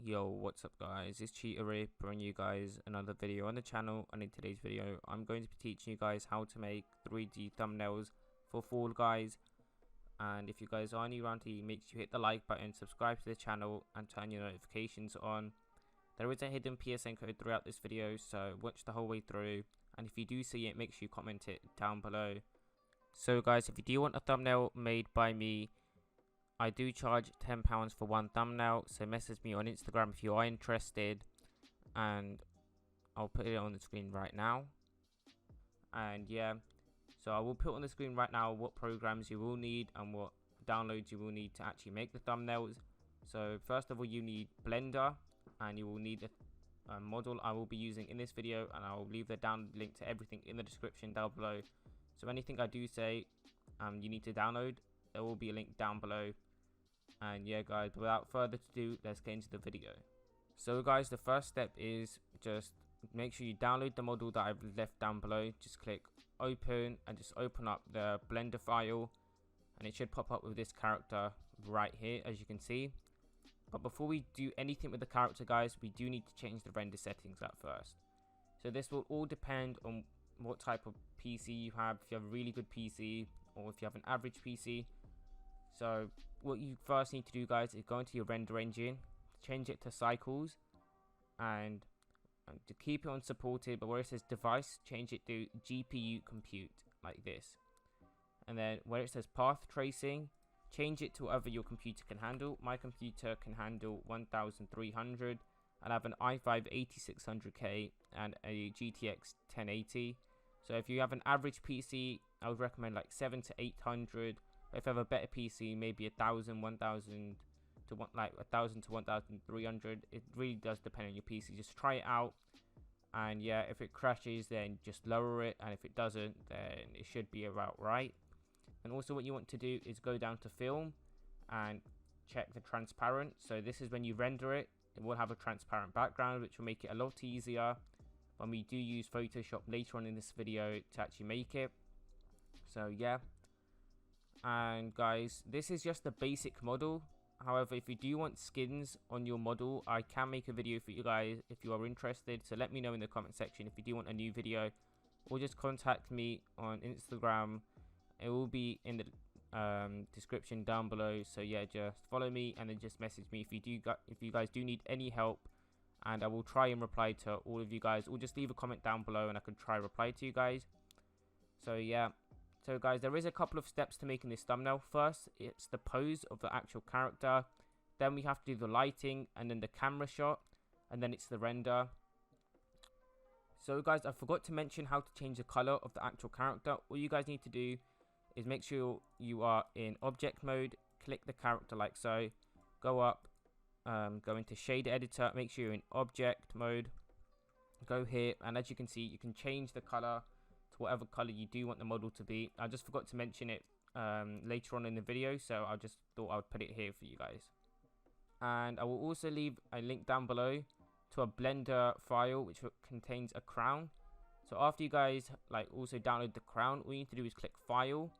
Yo, what's up guys, it's Cheater here bringing you guys another video on the channel, and in today's video I'm going to be teaching you guys how to make 3D thumbnails for Fall Guys. And if you guys are new around here, make sure you hit the like button, subscribe to the channel and turn your notifications on. There is a hidden PSN code throughout this video, so watch the whole way through, and if you do see it, make sure you comment it down below. So guys, if you do want a thumbnail made by me, I do charge £10 for one thumbnail, so message me on Instagram if you are interested, and I'll put it on the screen right now. And yeah, so I will put on the screen right now what programs you will need and what downloads you will need to actually make the thumbnails. So first of all, you need Blender, and you will need a model I will be using in this video, and I will leave the download link to everything in the description down below. So anything I do say you need to download, there will be a link down below. And yeah guys, without further ado, let's get into the video. So guys, the first step is just make sure you download the model that I've left down below. Just click open and just open up the Blender file, and it should pop up with this character right here, as you can see. But before we do anything with the character guys, we do need to change the render settings at first. So this will all depend on what type of PC you have. If you have a really good PC or if you have an average PC. So what you first need to do guys is go into your render engine, change it to cycles, and to keep it on supported, but where it says device, change it to GPU compute, like this. And then where it says path tracing, change it to whatever your computer can handle. My computer can handle 1300, and I have an i5 8600K and a GTX 1080. So if you have an average PC, I would recommend like 700 to 800. If you have a better PC, maybe 1000 to 1300. It really does depend on your PC. Just try it out, and yeah, if it crashes then just lower it, and if it doesn't then it should be about right. And also what you want to do is go down to film and check the transparent. So this is when you render it, it will have a transparent background, which will make it a lot easier when we do use Photoshop later on in this video to actually make it. So yeah. And guys, this is just the basic model. However, if you do want skins on your model, I can make a video for you guys if you are interested. So let me know in the comment section if you do want a new video, or just contact me on Instagram. It will be in the description down below. So yeah, just follow me and then just message me if you guys do need any help, and I will try and reply to all of you guys, or just leave a comment down below and I can try reply to you guys. So yeah. So guys, there is a couple of steps to making this thumbnail. First, it's the pose of the actual character. Then we have to do the lighting, and then the camera shot, and then it's the render. So guys, I forgot to mention how to change the color of the actual character. All you guys need to do is make sure you are in object mode. Click the character like so. Go up, go into shader editor. Make sure you're in object mode. Go here, and as you can see, you can change the color to whatever color you do want the model to be. I just forgot to mention it later on in the video, so I just thought I would put it here for you guys. And I will also leave a link down below to a Blender file which contains a crown. So after you guys also download the crown, all you need to do is click file,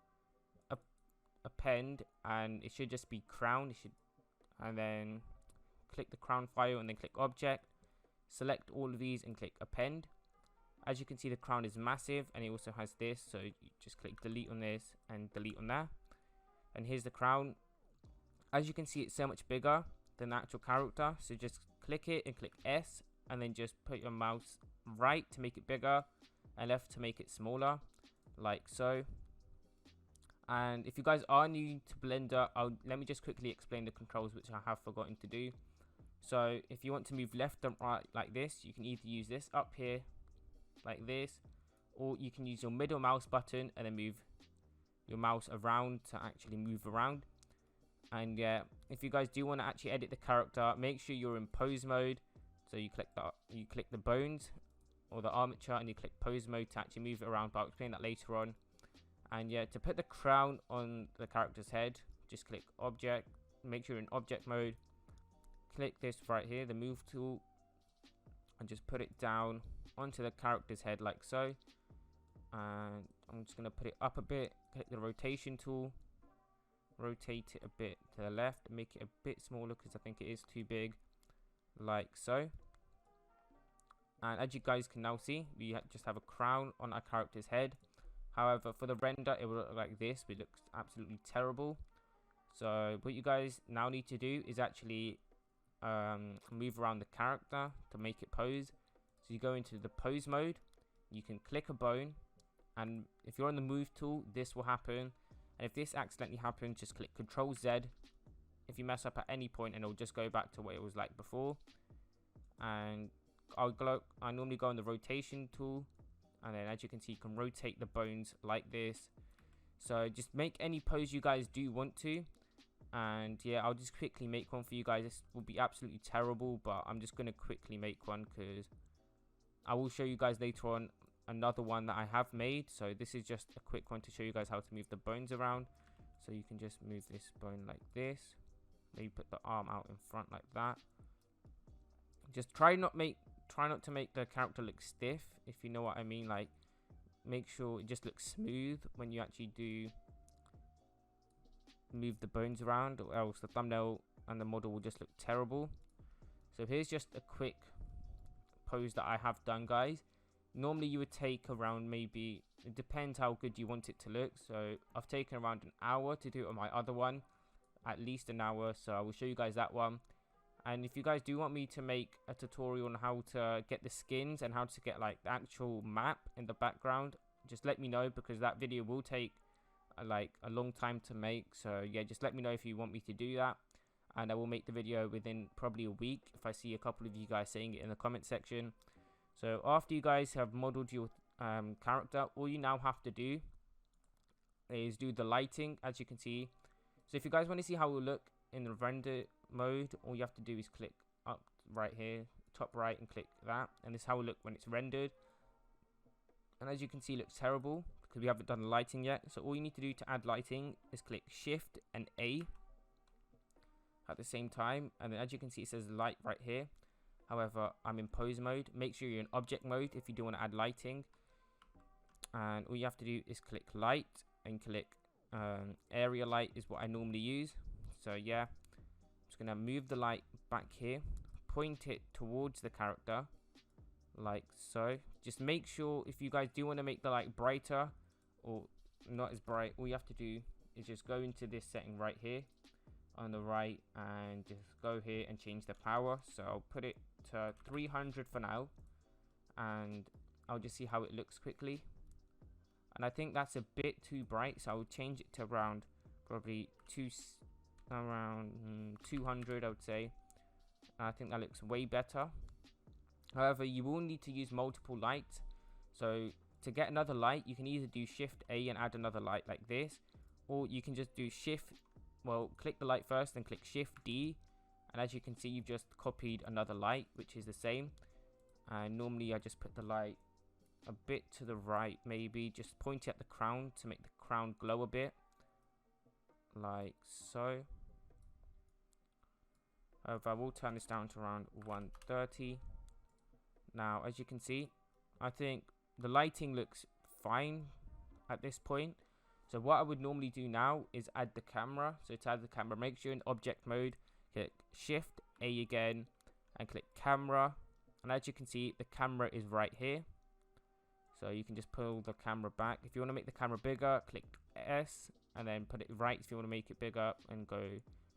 append, and it should just be crown. And then click the crown file and then click object, select all of these and click append. As you can see, the crown is massive, and it also has this, so you just click delete on this and delete on that. And here's the crown. As you can see, it's so much bigger than the actual character, so just click it and click S, and then just put your mouse right to make it bigger and left to make it smaller, like so. And if you guys are new to Blender, let me just quickly explain the controls, which I have forgotten to do. So if you want to move left and right like this, you can either use this up here like this, or you can use your middle mouse button and then move your mouse around to actually move around. And yeah, if you guys do want to actually edit the character, make sure you're in pose mode. So you click the bones or the armature, and you click pose mode to actually move it around, but I'll explain that later on. And yeah, to put the crown on the character's head, just click object, make sure you're in object mode, click this right here, the move tool, and just put it down onto the character's head like so. And I'm just going to put it up a bit, click the rotation tool, rotate it a bit to the left, make it a bit smaller because I think it is too big. like so. And as you guys can now see, we just have a crown on our character's head. However, for the render, it will look like this. It looks absolutely terrible. So what you guys now need to do is actually move around the character to make it pose. So you go into the pose mode. You can click a bone. And if you're on the move tool, this will happen. And if this accidentally happens, just click Control Z. If you mess up at any point, and it'll just go back to what it was like before. And I normally go on the rotation tool, and then as you can see, you can rotate the bones like this. So just make any pose you guys do want to. And yeah, I'll just quickly make one for you guys. This will be absolutely terrible, but I'm just going to quickly make one because I will show you guys later on another one that I have made. So this is just a quick one to show you guys how to move the bones around. So you can just move this bone like this. Maybe put the arm out in front like that. Just try not to make the character look stiff, if you know what I mean. Like, make sure it just looks smooth when you actually do move the bones around, or else the thumbnail and the model will just look terrible. So here's just a quick pose that I have done, guys. Normally you would take around, maybe, it depends how good you want it to look. So I've taken around an hour to do it on my other one, at least an hour. So I will show you guys that one. And if you guys do want me to make a tutorial on how to get the skins and how to get like the actual map in the background, just let me know, because that video will take like a long time to make. So yeah, just let me know if you want me to do that, and I will make the video within probably a week if I see a couple of you guys saying it in the comment section. So after you guys have modeled your character, all you now have to do is do the lighting, as you can see. So if you guys want to see how it will look in the render mode, all you have to do is click up right here, top right, and click that, and this is how it will look when it's rendered. And as you can see, it looks terrible because we haven't done the lighting yet. So all you need to do to add lighting is click Shift and A at the same time, and then as you can see, it says light right here. However, I'm in pose mode. Make sure you're in object mode if you do want to add lighting. And all you have to do is click light and click area light is what I normally use. So yeah, I'm just going to move the light back here, point it towards the character like so. Just make sure, if you guys do want to make the light brighter or not as bright, all you have to do is just go into this setting right here on the right and just go here and change the power. So I'll put it to 300 for now, and I'll just see how it looks quickly. And I think that's a bit too bright, so I'll change it to around probably 200, I would say. I think that looks way better. However, you will need to use multiple lights. So to get another light, you can either do Shift A and add another light like this, or you can just do click the light first and click Shift D, and as you can see, you've just copied another light, which is the same. And normally I just put the light a bit to the right, maybe just point it at the crown to make the crown glow a bit like so. However, I will turn this down to around 130. Now, as you can see, I think the lighting looks fine at this point. So what I would normally do now is add the camera. So to add the camera, make sure you're in object mode, click Shift A again and click camera. And as you can see, the camera is right here. So you can just pull the camera back. If you want to make the camera bigger, click S and then put it right if you want to make it bigger, and go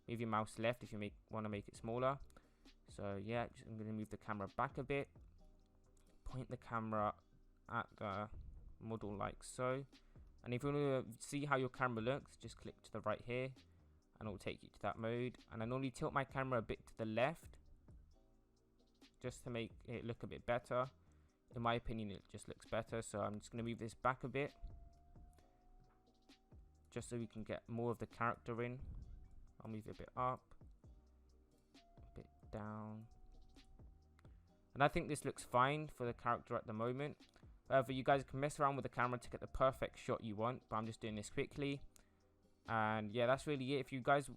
move your mouse left if you want to make it smaller. So yeah, I'm going to move the camera back a bit. Point the camera at the model like so. And if you want to see how your camera looks, just click to the right here and it will take you to that mode. And I normally tilt my camera a bit to the left just to make it look a bit better. In my opinion, it just looks better. So I'm just going to move this back a bit just so we can get more of the character in. I'll move it a bit up, a bit down. And I think this looks fine for the character at the moment. However, you guys can mess around with the camera to get the perfect shot you want, but I'm just doing this quickly. And yeah, that's really it. If you guys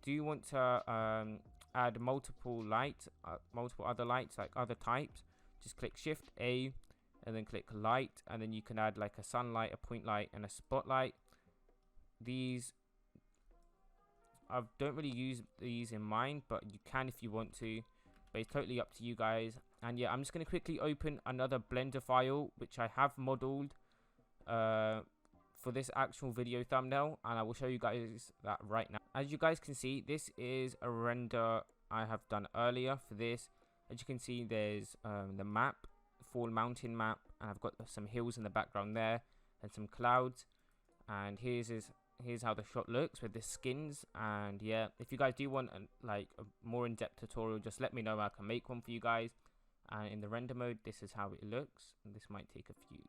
do want to add multiple lights, multiple other lights, like other types, just click Shift A and then click light, and then you can add like a sunlight, a point light, and a spotlight. These, I don't really use these in mine, but you can if you want to. but it's totally up to you guys. And yeah, I'm just going to quickly open another Blender file which I have modeled for this actual video thumbnail, and I will show you guys that right now. As you guys can see, this is a render I have done earlier for this. As you can see, there's the map, Fall Mountain map, and I've got some hills in the background there and some clouds. And here's how the shot looks with the skins. And yeah, if you guys do want a more in-depth tutorial, just let me know. I can make one for you guys. And in the render mode, this is how it looks, and this might take a few.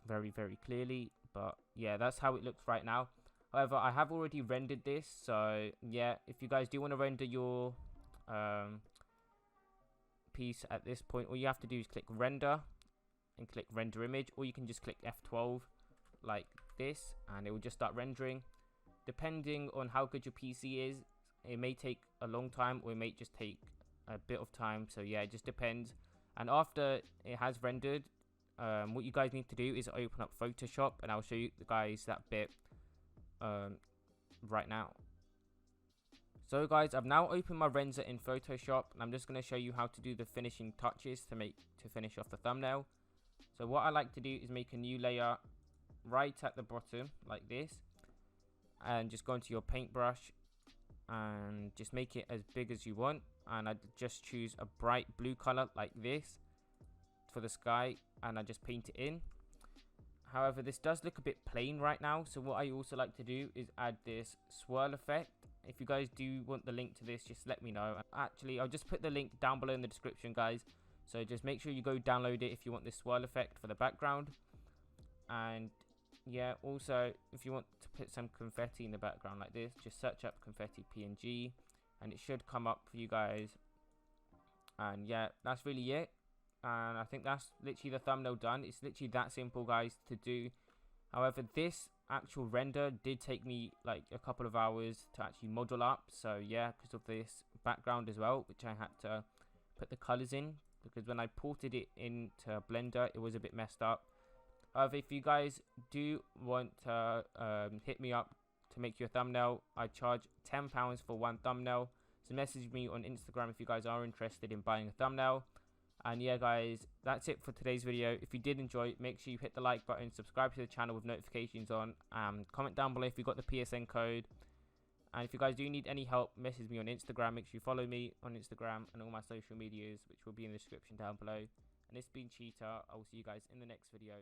Very clearly, but yeah, that's how it looks right now. However, I have already rendered this, so yeah, if you guys do want to render your piece at this point, all you have to do is click render and click render image, or you can just click F12 like this and it will just start rendering. Depending on how good your PC is, it may take a long time or it may just take a bit of time, so yeah, it just depends. And after it has rendered, what you guys need to do is open up Photoshop, and I'll show you guys that bit right now. So guys, I've now opened my render in Photoshop, and I'm just going to show you how to do the finishing touches to finish off the thumbnail. So what I like to do is make a new layer right at the bottom like this, and just go into your paintbrush and just make it as big as you want, and I just choose a bright blue color like this for the sky, and I just paint it in. However, this does look a bit plain right now, so what I also like to do is add this swirl effect. If you guys do want the link to this, just let me know. Actually, I'll just put the link down below in the description, guys, so just make sure you go download it if you want this swirl effect for the background. And yeah, also if you want to put some confetti in the background like this, just search up confetti PNG and it should come up for you guys. And yeah, that's really it. And I think that's literally the thumbnail done. It's literally that simple, guys, to do. However, this actual render did take me like a couple of hours to actually model up. So yeah, because of this background as well, which I had to put the colors in, because when I ported it into Blender, it was a bit messed up. However, if you guys do want to hit me up to make your thumbnail, I charge £10 for one thumbnail. So message me on Instagram if you guys are interested in buying a thumbnail. And yeah, guys, that's it for today's video. If you did enjoy it, make sure you hit the like button, subscribe to the channel with notifications on, comment down below if you got the PSN code. And if you guys do need any help, message me on Instagram. Make sure you follow me on Instagram and all my social medias, which will be in the description down below. And this has been Cheetah. I will see you guys in the next video.